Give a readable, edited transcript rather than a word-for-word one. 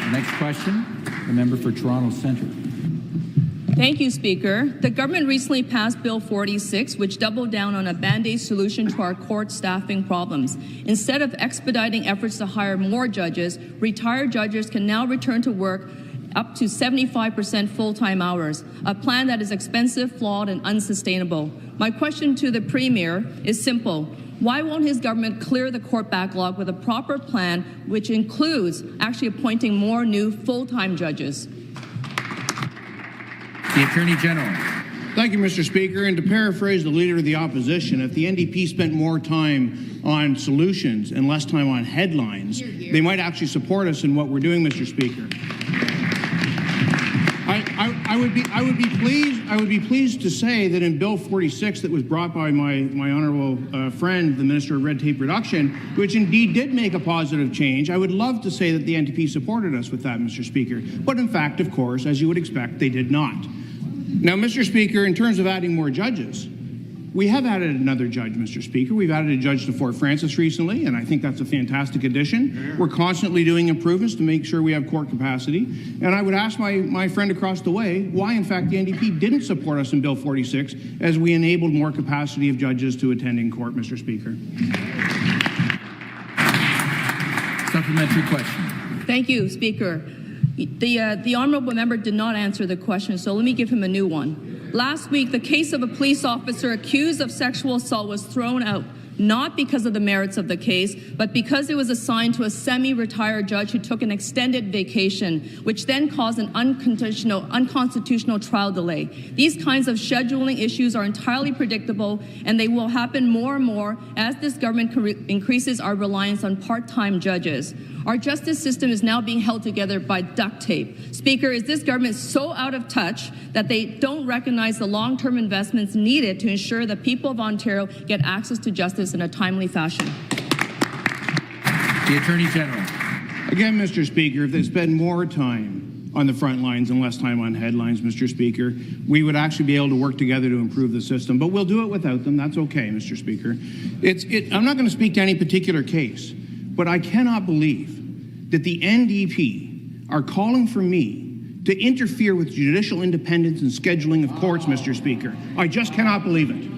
The next question, the member for Toronto Centre. Thank you, Speaker. The government recently passed Bill 46, which doubled down on a Band-Aid solution to our court staffing problems. Instead of expediting efforts to hire more judges, retired judges can now return to work up to 75% full-time hours, a plan that is expensive, flawed, and unsustainable. My question to the Premier is simple. Why won't his government clear the court backlog with a proper plan which includes actually appointing more new full-time judges? The Attorney General. Thank you, Mr. Speaker. And to paraphrase the Leader of the Opposition, if the NDP spent more time on solutions and less time on headlines, they might actually support us in what we're doing, Mr. Speaker. I would be pleased to say that in Bill 46 that was brought by my honourable friend, the Minister of Red Tape Reduction, which indeed did make a positive change, I would love to say that the NDP supported us with that, Mr. Speaker. But in fact, of course, as you would expect, they did not. Now, Mr. Speaker, in terms of adding more judges, we have added another judge, Mr. Speaker. We've added a judge to Fort Francis recently, and I think that's a fantastic addition. We're constantly doing improvements to make sure we have court capacity. And I would ask my friend across the way why, in fact, the NDP didn't support us in Bill 46 as we enabled more capacity of judges to attend in court, Mr. Speaker. Supplementary question. Thank you, Speaker. The honourable member did not answer the question, so let me give him a new one. Last week, the case of a police officer accused of sexual assault was thrown out, not because of the merits of the case, but because it was assigned to a semi-retired judge who took an extended vacation, which then caused an unconstitutional trial delay. These kinds of scheduling issues are entirely predictable, and they will happen more and more as this government increases our reliance on part-time judges. Our justice system is now being held together by duct tape. Speaker, is this government so out of touch that they don't recognize the long-term investments needed to ensure the people of Ontario get access to justice in a timely fashion? The Attorney General. Again, Mr. Speaker, if they spend more time on the front lines and less time on headlines, Mr. Speaker, we would actually be able to work together to improve the system. But we'll do it without them. That's okay, Mr. Speaker. I'm not going to speak to any particular case, but I cannot believe that the NDP are calling for me to interfere with judicial independence and scheduling of courts, Mr. Speaker. I just cannot believe it.